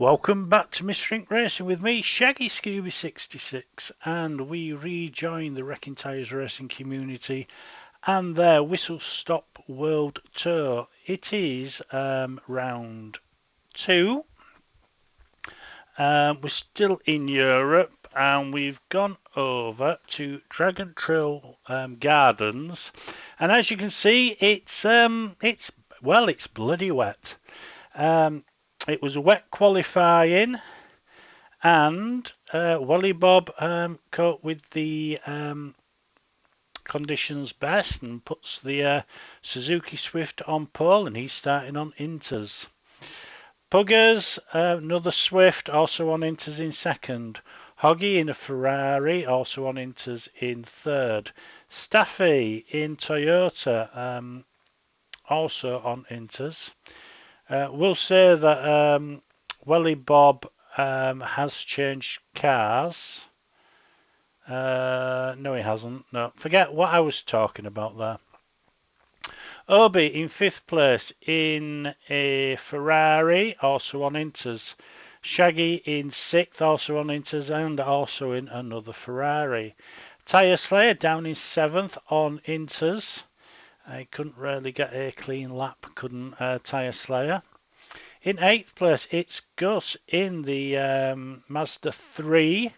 Welcome back to Wtrc Racing with me, Shaggy Scooby 66, and we rejoin the Wrecking Tyres racing community and their Whistlestop World Tour. It is round 2. We're still in Europe and we've gone over to Dragon Trail Gardens, and as you can see, it's bloody wet. It was a wet qualifying, and Wally Bob coped with the conditions best and puts the Suzuki Swift on pole, and he's starting on Inters. Puggers, another Swift, also on Inters in second. Hoggy in a Ferrari, also on Inters in third. Staffy in Toyota, also on Inters. We'll say that Welly Bob has changed cars. No, he hasn't. No, forget what I was talking about there. Obi in 5th place in a Ferrari, also on Inters. Shaggy in 6th, also on Inters, and also in another Ferrari. Tyre Slayer down in 7th on Inters. I couldn't really get a clean lap, couldn't Tyre Slayer. In 8th place, it's Gus in the Mazda 3,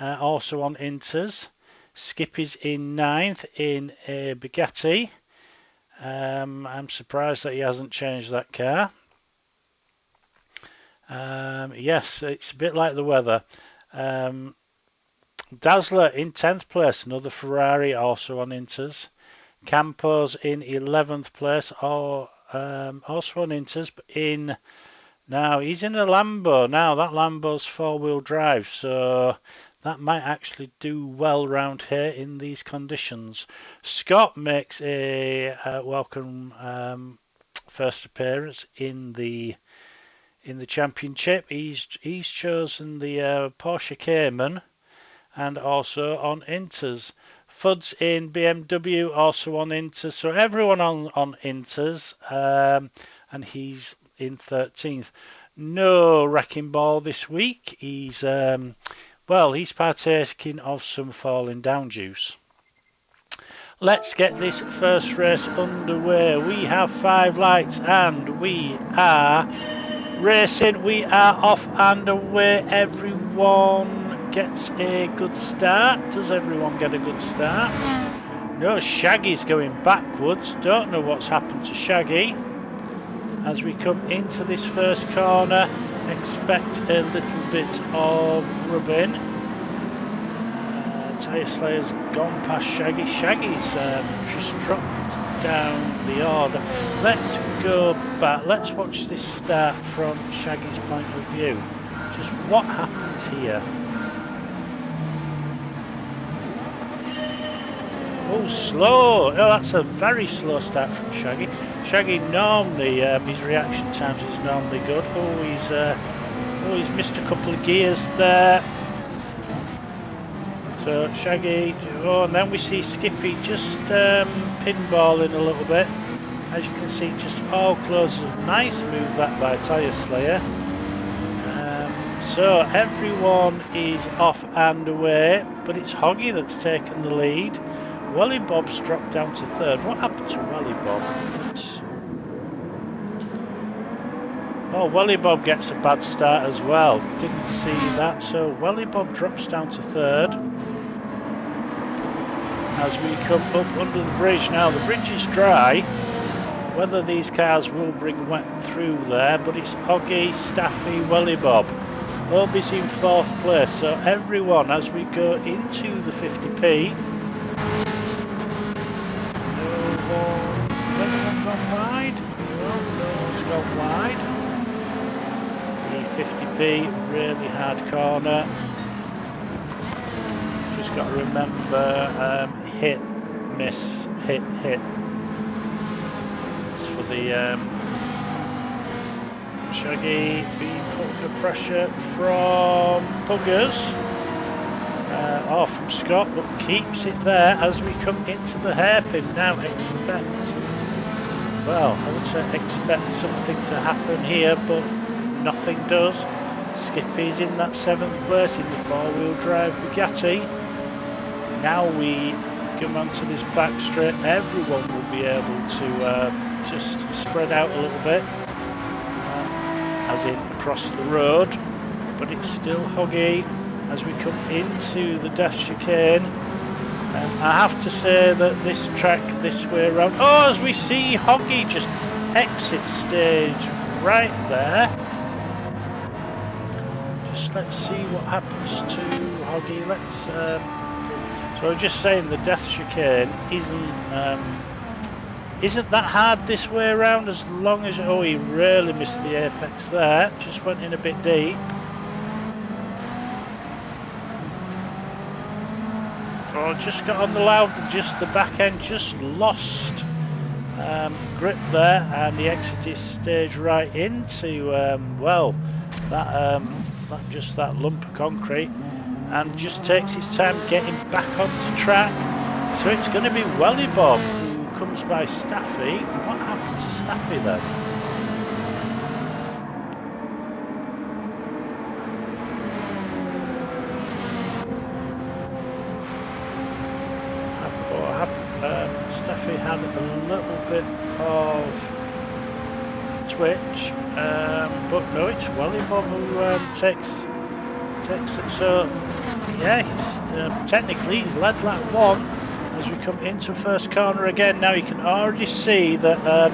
also on Inters. Skippy's in 9th in a Bugatti. I'm surprised that he hasn't changed that car. Yes, it's a bit like the weather. Dazzler in 10th place, another Ferrari, also on Inters. Campos in 11th place, also on Inters, but now he's in a Lambo. Now that Lambo's 4-wheel drive, so that might actually do well round here in these conditions. Scott makes a welcome first appearance in the championship. He's chosen the Porsche Cayman, and also on Inters. Fuds in BMW, also on Inters. So everyone on Inters, and he's in 13th. No wrecking ball this week. He's partaking of some falling down juice. Let's get this first race underway. We have 5 lights and we are racing. We are off and away. Everyone gets a good start. Does everyone get a good start? No, Shaggy's going backwards. Don't know what's happened to Shaggy. As we come into this first corner, expect a little bit of rubbing. Tyre Slayer's gone past Shaggy. Shaggy's just dropped down the order. Let's go back. Let's watch this start from Shaggy's point of view. Just what happens here? Oh, slow. Oh, that's a very slow start from Shaggy. Shaggy normally, his reaction times is normally good. He's missed a couple of gears there. So Shaggy, and then we see Skippy just pinballing a little bit. As you can see, just all closes. Nice move that by Tyre Slayer. So everyone is off and away, but it's Hoggy that's taken the lead. Welly Bob's dropped down to 3rd. What happened to Welly Bob? Oh, Welly Bob gets a bad start as well. Didn't see that. So Welly Bob drops down to 3rd. As we come up under the bridge now, the bridge is dry. Whether these cars will bring wet through there, but it's Hoggy, Staffy, Welly Bob. Obi's in 4th place. So everyone, as we go into the 50p. Wide? No one's gone wide. The 50p, really hard corner. Just got to remember hit, miss, hit. It's for the Shaggy being put under pressure from Puggers. From Scott, but keeps it there as we come into the hairpin. Now I would say expect something to happen here, but nothing does. Skippy's in that 7th place in the 4-wheel drive Bugatti. Now we come onto this back straight, everyone will be able to just spread out a little bit, as in across the road, but it's still hoggy as we come into the Death Chicane. I have to say that this track this way around, oh, as we see Hoggy just exit stage right there. Just let's see what happens to Hoggy. So I'm just saying the Death Chicane isn't that hard this way around, as long as, oh, he really missed the apex there, just went in a bit deep. Oh, just got on the loud, just the back end just lost grip there, and he exited stage right into well, that lump of concrete, and just takes his time getting back onto track. So it's going to be Welly Bob who comes by Staffy. What happened to Staffy then? Staffy had a little bit of twitch, but no, it's Welly Bob who takes it. So yeah, he's technically he's led lap 1 as we come into first corner again. Now you can already see that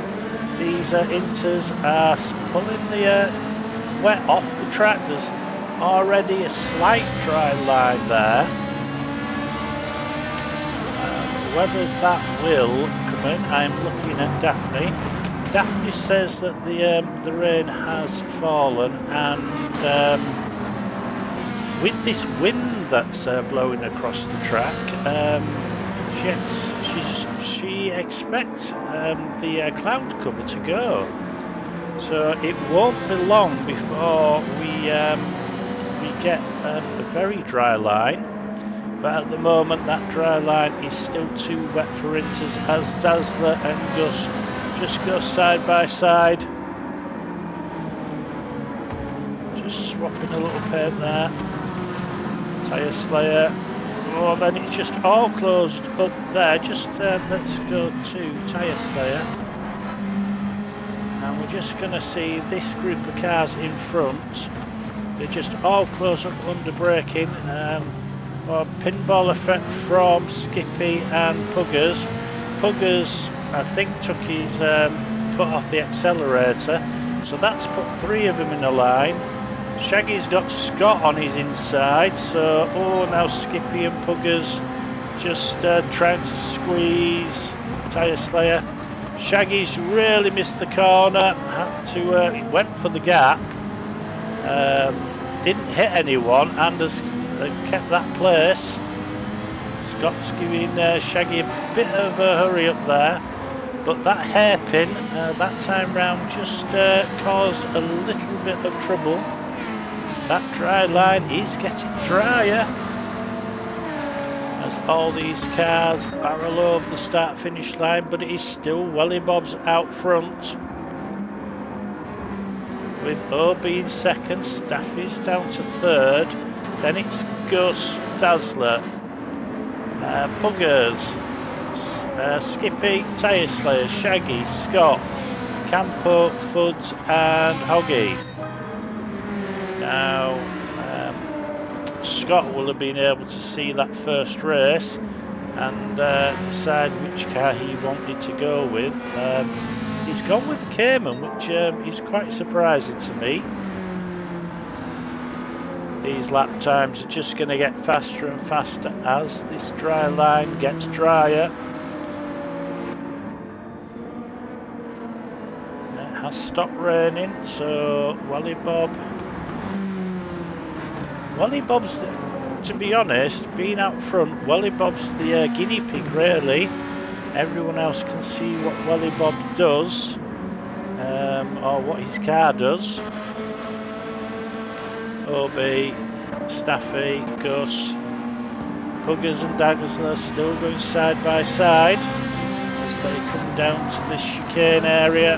these Inters are pulling the wet off the track. There's already a slight dry line there. Whether that will come in, I'm looking at Daphne. Daphne says that the rain has fallen, and with this wind that's blowing across the track, she expects the cloud cover to go. So it won't be long before we get a very dry line. But at the moment that dry line is still too wet for Inters, as Dazzler and Gus just go side by side. Just swapping a little paint there. Tyre Slayer. Oh, then it's just all closed up there. Just let's go to Tyre Slayer. And we're just going to see this group of cars in front. They're just all close up under braking. Or pinball effect from Skippy and Puggers. Puggers, I think, took his foot off the accelerator, so that's put 3 of them in a line. Shaggy's got Scott on his inside, so now Skippy and Puggers just trying to squeeze Tyre Slayer. Shaggy's really missed the corner, had to he went for the gap, didn't hit anyone, and has kept that place. Scott's giving Shaggy a bit of a hurry up there, but that hairpin that time round just caused a little bit of trouble. That dry line is getting drier as all these cars barrel over the start finish line, but it is still Welly Bob's out front, with OB in second. Staffy's down to third. Then it's Gus, Dazzler, Puggers, Skippy, Tyre Slayer, Shaggy, Scott, Campo, Fuds and Hoggy. Now Scott will have been able to see that first race and decide which car he wanted to go with. He's gone with the Cayman, which is quite surprising to me. These lap times are just going to get faster and faster as this dry line gets drier. It has stopped raining, so Welly Bob's, to be honest, being out front, Welly Bob's the guinea pig really. Everyone else can see what Welly Bob does, or what his car does. OB, Staffy, Gus, Puggers and Dazzler still going side by side as they come down to this chicane area.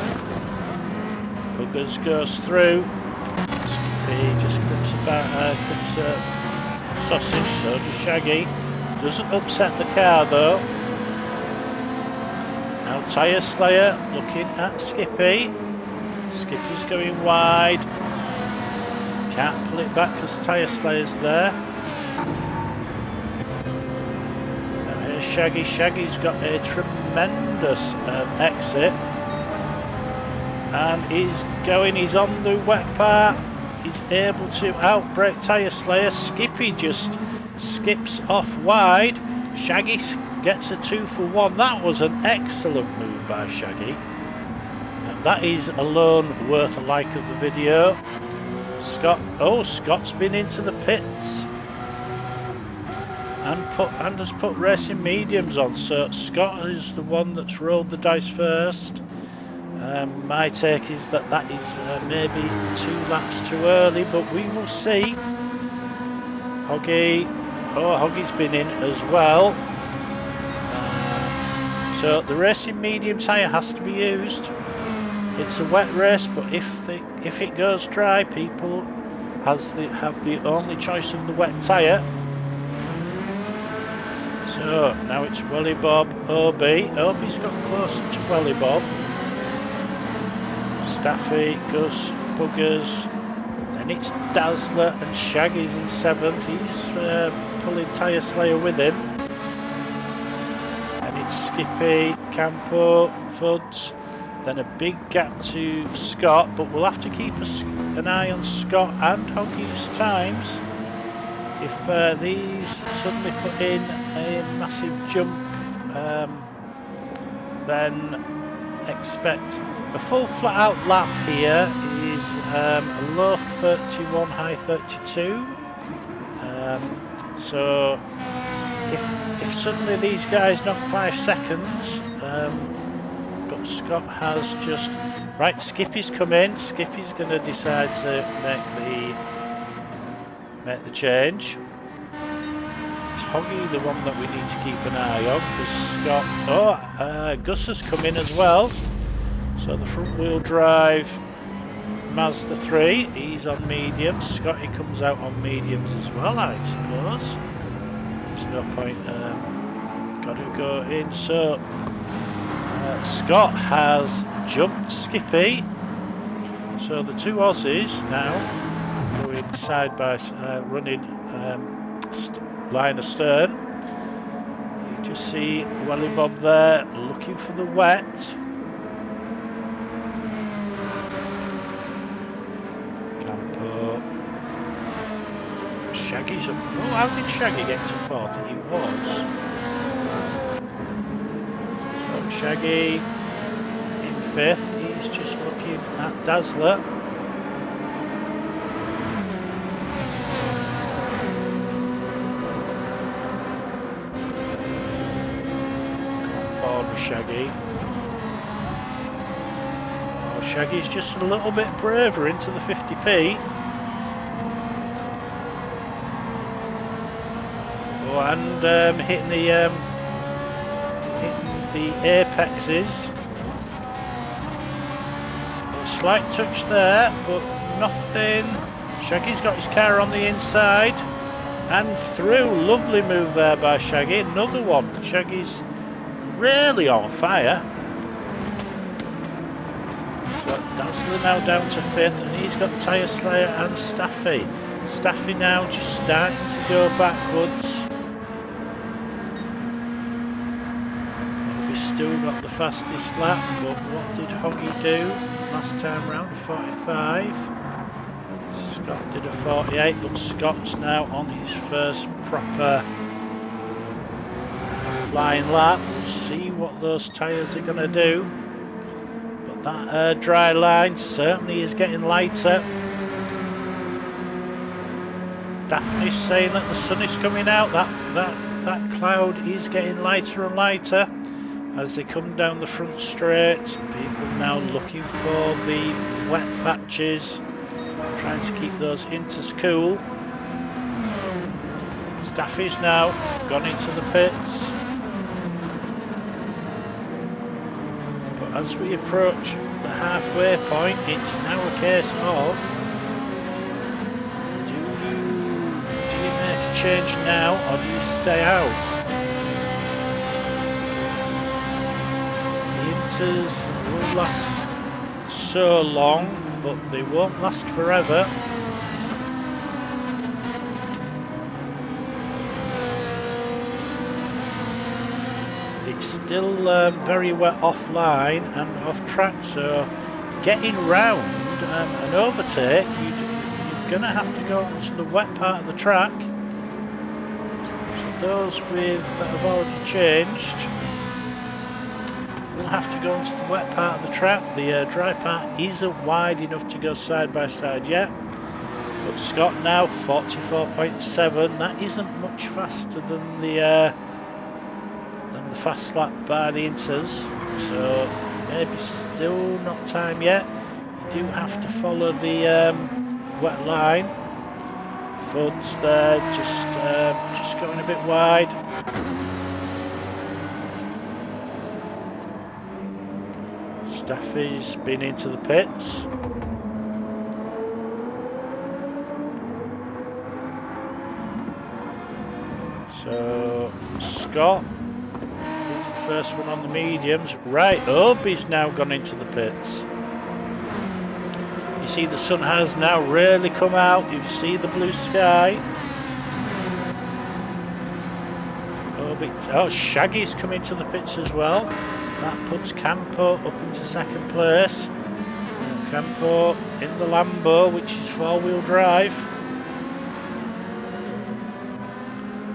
Puggers goes through. Skippy just sausage, so does Shaggy. Doesn't upset the car though. Now Tyre Slayer looking at Skippy. Skippy's going wide. Can't pull it back because Tyre Slayer's there. Now here's Shaggy. Shaggy's got a tremendous exit. And he's on the wet part. He's able to outbrake Tyre Slayer. Skippy just skips off wide. Shaggy gets a 2 for 1. That was an excellent move by Shaggy. And that is alone worth a like of the video. Scott's been into the pits and has put racing mediums on. So Scott is the one that's rolled the dice first. My take is that is maybe 2 laps too early, but we will see. Hoggy's been in as well. So the racing medium tyre has to be used. It's a wet race, but if it goes dry, people have the only choice of the wet tyre. So now it's Welly Bob, OB. OB's got closer to Welly Bob. Staffy, Gus, Buggers. Then it's Dazzler and Shaggy's in 7th. He's pulling Tyre Slayer with him. And it's Skippy, Campo, Fuds. Then a big gap to Scott, but we'll have to keep an eye on Scott and Hoggy's times. If these suddenly put in a massive jump, then expect a full flat out lap here. Is a low 31, high 32. So if suddenly these guys knock 5 seconds, but Scott has just right. Skippy's come in. Skippy's going to decide to make the change. It's Hoggy the one that we need to keep an eye on because Scott. Gus has come in as well. So the front wheel drive Mazda 3. He's on mediums. Scotty comes out on mediums as well, I suppose. There's no point. Got to go in. So. Scott has jumped Skippy, so the 2 Aussies now going side by running line astern. You just see Welly Bob there looking for the wet. Campo. Shaggy's up. Oh, how did Shaggy get to 4th? He was. Shaggy in 5th, he's just looking at Dazzler. Come on board with Shaggy. Oh, Shaggy's just a little bit braver into the 50p. Oh, and hitting the apexes. A slight touch there, but nothing. Shaggy's got his car on the inside and through. Lovely move there by Shaggy. Another one. Shaggy's really on fire. So Dazzler now down to 5th, and he's got Tyre Slayer and Staffy. Staffy now just starting to go backwards. Still got the fastest lap, but what did Hoggy do last time round? 45. Scott did a 48, but Scott's now on his first proper flying lap. We'll see what those tyres are going to do. But that dry line certainly is getting lighter. Daphne's saying that the sun is coming out. That cloud is getting lighter and lighter. As they come down the front straight, people now looking for the wet patches, trying to keep those inters cool. Staffy's now gone into the pits. But as we approach the halfway point, it's now a case of, do change now, or do you stay out? The Inters will last so long, but they won't last forever. It's still very wet offline and off track, so getting round an overtake, you're going to have to go onto the wet part of the track. So those that have already changed will have to go onto the wet part of the track. The dry part isn't wide enough to go side by side yet. But Scott now 44.7. That isn't much faster than the fast lap by the Inters, so maybe still not time yet. You do have to follow the wet line. Fud's there, just going a bit wide. Staffy's been into the pits. So Scott, first one on the mediums. Right, Obi's now gone into the pits. You see the sun has now really come out. You see the blue sky. Oh, Shaggy's come into the pits as well. That puts Campo up into second place. Campo in the Lambo, which is four-wheel drive.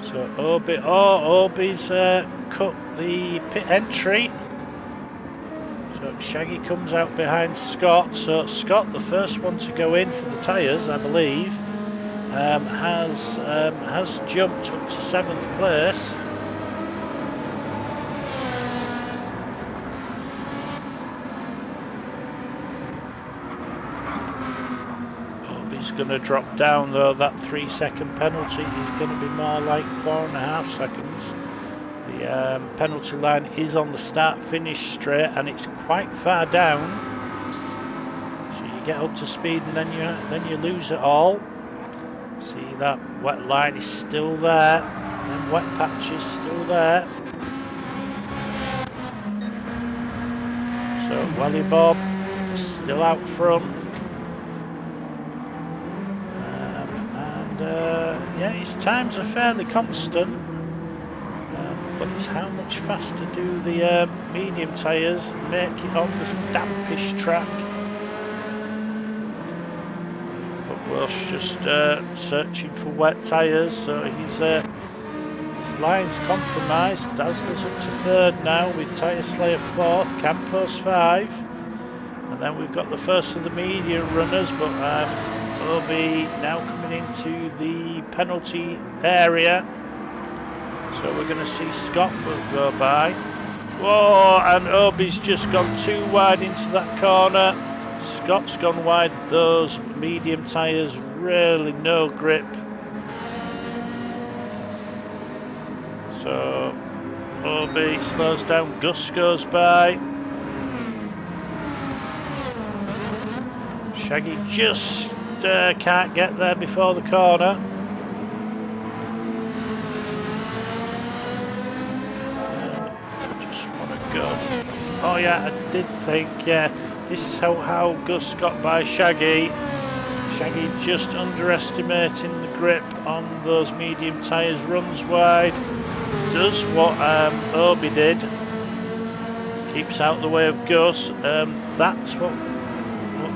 So Obi's cut the pit entry, so Shaggy comes out behind Scott. So Scott, the first one to go in for the tyres, I believe, has jumped up to 7th place. He's going to drop down though. That 3-second penalty is going to be more like 4.5 seconds. The penalty line is on the start-finish straight, and it's quite far down. So you get up to speed, and then you lose it all. See, that wet line is still there, and wet patch is still there. So Welly Bob is still out front, and yeah, his times are fairly constant. But it's how much faster do the medium tyres make it on this dampish track. But Welsh just searching for wet tyres, so his line's compromised. Dazzler's up to 3rd now with Tyre Slayer 4th, Campos 5. And then we've got the first of the medium runners, but Obi now coming into the penalty area. So we're going to see Scott will go by. Whoa, and Obi's just gone too wide into that corner. Scott's gone wide. Those medium tyres, really no grip. So Obi slows down. Gus goes by. Shaggy just can't get there before the corner. Oh yeah, I did think, yeah, this is how Gus got by Shaggy. Shaggy just underestimating the grip on those medium tyres, runs wide, does what Obi did, keeps out the way of Gus. That's what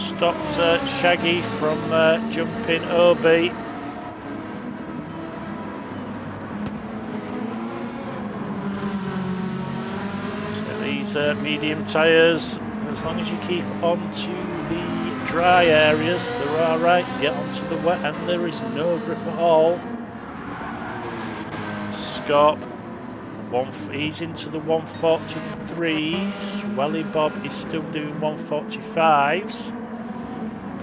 stopped Shaggy from jumping Obi. Medium tyres, as long as you keep onto the dry areas, they're alright. Get onto the wet and there is no grip at all. Scott, he's into the 143s. Welly Bob is still doing 145s.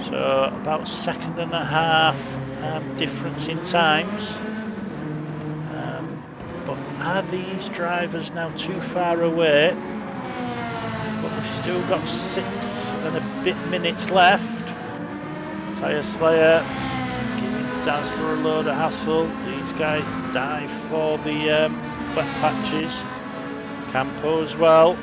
So about 1.5 difference in times. But are these drivers now too far away? But we've still got 6 and a bit minutes left. Tyre Slayer giving Dazzler a load of hassle. These guys dive for the wet patches. Campo as well.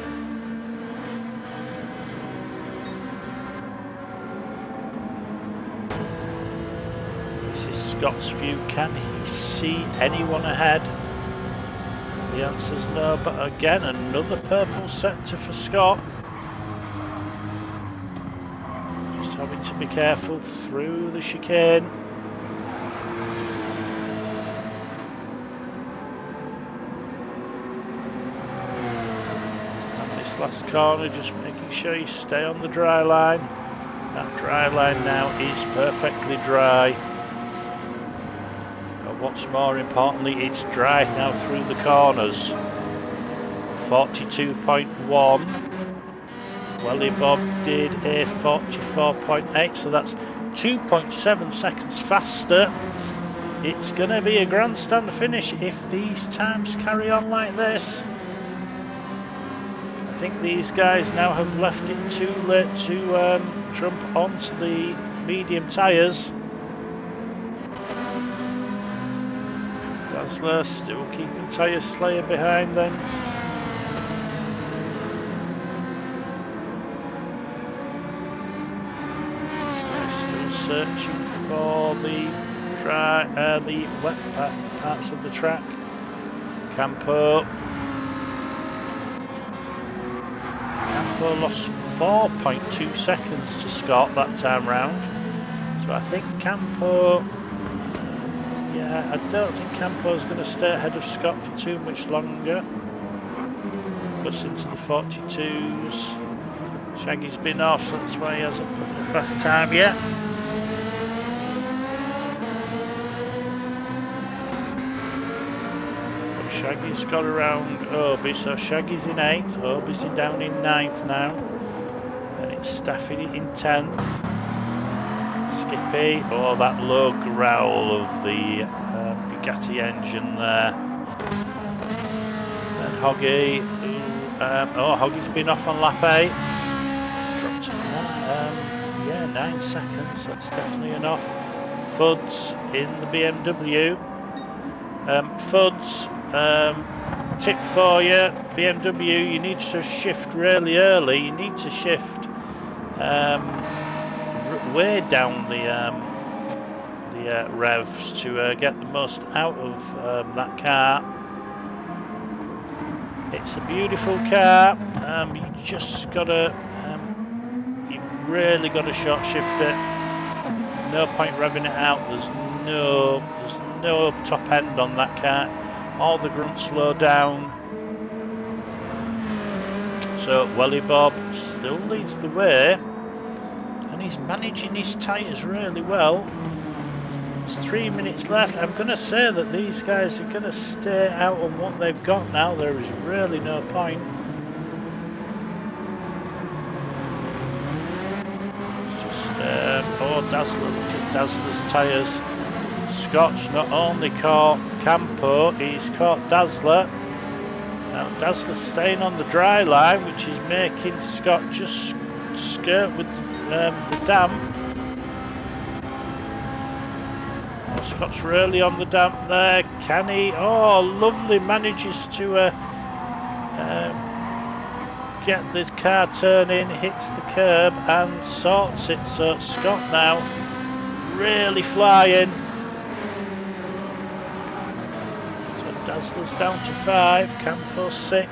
This is Scott's view. Can he see anyone ahead? The answer's no, but again another purple sector for Scott. Just having to be careful through the chicane. Last corner, just making sure you stay on the dry line. That dry line now is perfectly dry. But what's more importantly, it's dry now through the corners. 42.1. Welly Bob did a 44.8, so that's 2.7 seconds faster. It's going to be a grandstand finish if these times carry on like this. I think these guys now have left it too late to jump onto the medium tyres. Dazzler still keeping tyre slayer behind then. Still searching for the wet parts of the track. Campo lost 4.2 seconds to Scott that time round, so I think Campo, yeah, I don't think Campo's going to stay ahead of Scott for too much longer. Puts into the 42s. Shaggy's been off, so that's why he hasn't put in a fast time yet. Shaggy's got around Obi, so Shaggy's in 8th, Obi's down in 9th now. And it's Staffy in 10th. Skippy, oh, that low growl of the Bugatti engine there. And Hoggy, Hoggy's been off on lap 8. Dropped to 9 seconds, that's definitely enough. Fuds in the BMW. Fuds, tip for you, BMW, you need to shift really early. You need to shift way down the revs to get the most out of that car. It's a beautiful car. You just gotta, you really gotta short shift it. No point revving it out. There's no top end on that car. All the grunts slow down. So Welly Bob still leads the way, and he's managing his tyres really well. There's 3 minutes left. I'm going to say that these guys are going to stay out on what they've got now. There is really no point. It's just oh, Dazzler, look at Dazzler's tyres. Scott's not only caught Campo, he's caught Dazzler. Now Dazzler's staying on the dry line, which is making Scott just skirt with the damp. Oh, Scott's really on the damp there. Can he? Oh, lovely, manages to get the car turning, hits the curb and sorts it. So Scott now really flying. Dazzler's down to 5, Campo 6.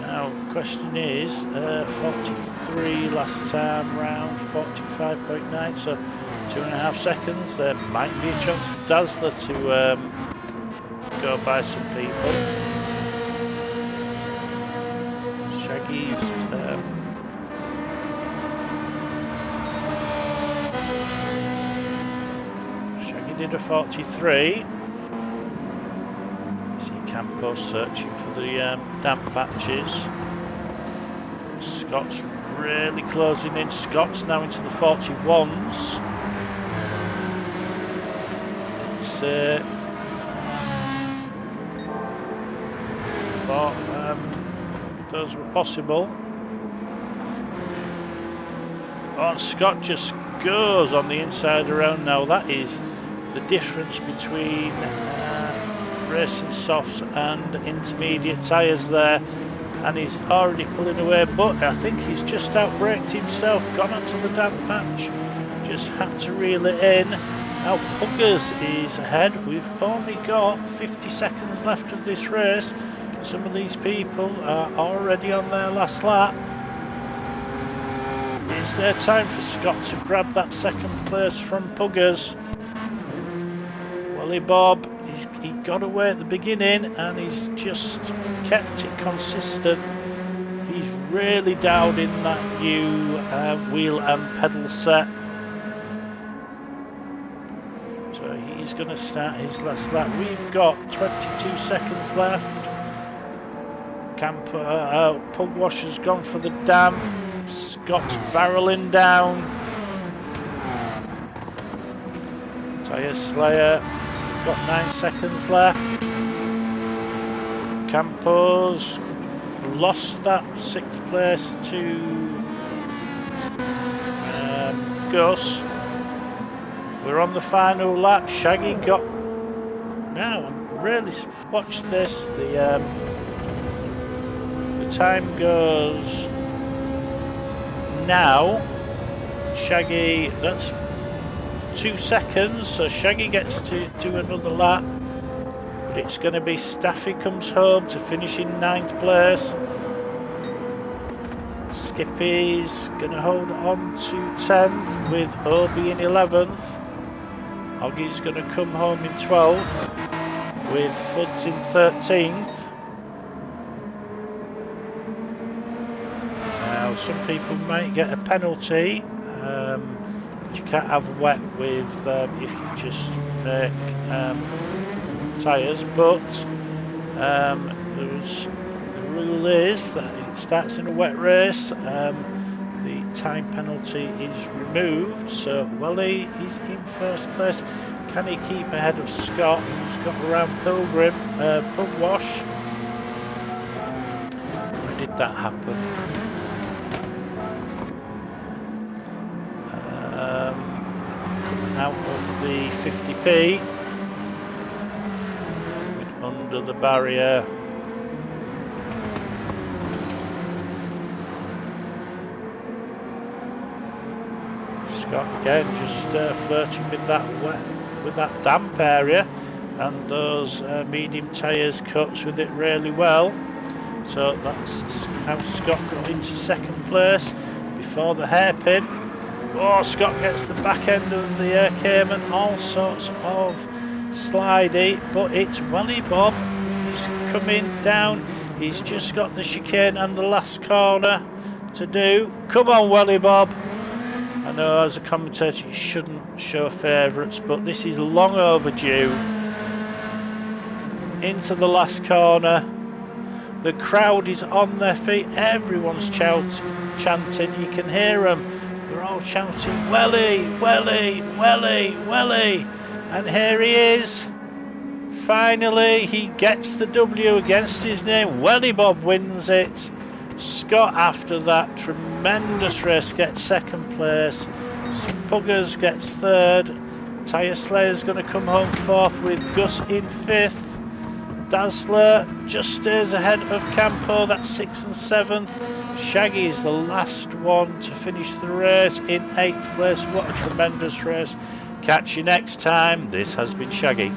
Now, question is, 43 last time round, 45.9, so 2.5 seconds. There might be a chance for Dazzler to go by some people. Shaggy's Shaggy did a 43. Campo searching for the damp patches. Scott's really closing in. Scott's now into the 41s. It's thought those were possible. Oh, and Scott just goes on the inside around. Now that is the difference between racing softs and intermediate tyres there, and he's already pulling away, but I think he's just outbraked himself, gone onto the damp patch, just had to reel it in. Now Puggers is ahead. We've only got 50 seconds left of this race. Some of these people are already on their last lap. Is there time for Scott to grab that second place from Puggers? Welly Bob, he got away at the beginning and he's just kept it consistent. He's really dialed in that new wheel and pedal set. So he's going to start his last lap. We've got 22 seconds left. Pugwasher's gone for the damp. Scott's barreling down. Tyre Slayer got 9 seconds left. Campos lost that 6th place to Gus. We're on the final lap. Shaggy got... Now, really watch this. The time goes now. Shaggy, that's 2 seconds, so Shaggy gets to do another lap, but it's going to be Staffy comes home to finish in 9th place. Skippy's going to hold on to 10th with Obi in 11th. Oggy's going to come home in 12th with Fuds in 13th. Now some people might get a penalty. You can't have wet with if you just make tyres, but the rule is that it starts in a wet race, the time penalty is removed. So Welly is in 1st place. Can he keep ahead of Scott, who's got around Pilgrim, Pugwash? When did that happen? Out of the 50p, under the barrier. Scott again just flirting with that damp area, and those medium tyres cuts with it really well. So that's how Scott got into 2nd place before the hairpin. Oh, Scott gets the back end of the air cayman, all sorts of slidey, but it's Welly Bob. He's coming down. He's just got the chicane and the last corner to do. Come on, Welly Bob. I know as a commentator you shouldn't show favourites, but this is long overdue. Into the last corner. The crowd is on their feet. Everyone's chanting. You can hear them. They're all shouting, Welly, Welly, Welly, Welly. And here he is. Finally, he gets the W against his name. Welly Bob wins it. Scott, after that tremendous race, gets 2nd place. Puggers gets 3rd. Tyre Slayer's going to come home 4th with Gus in 5th. Dazzler just stays ahead of Campo, that's 6th and 7th. Shaggy is the last one to finish the race in 8th place. What a tremendous race. Catch you next time. This has been Shaggy.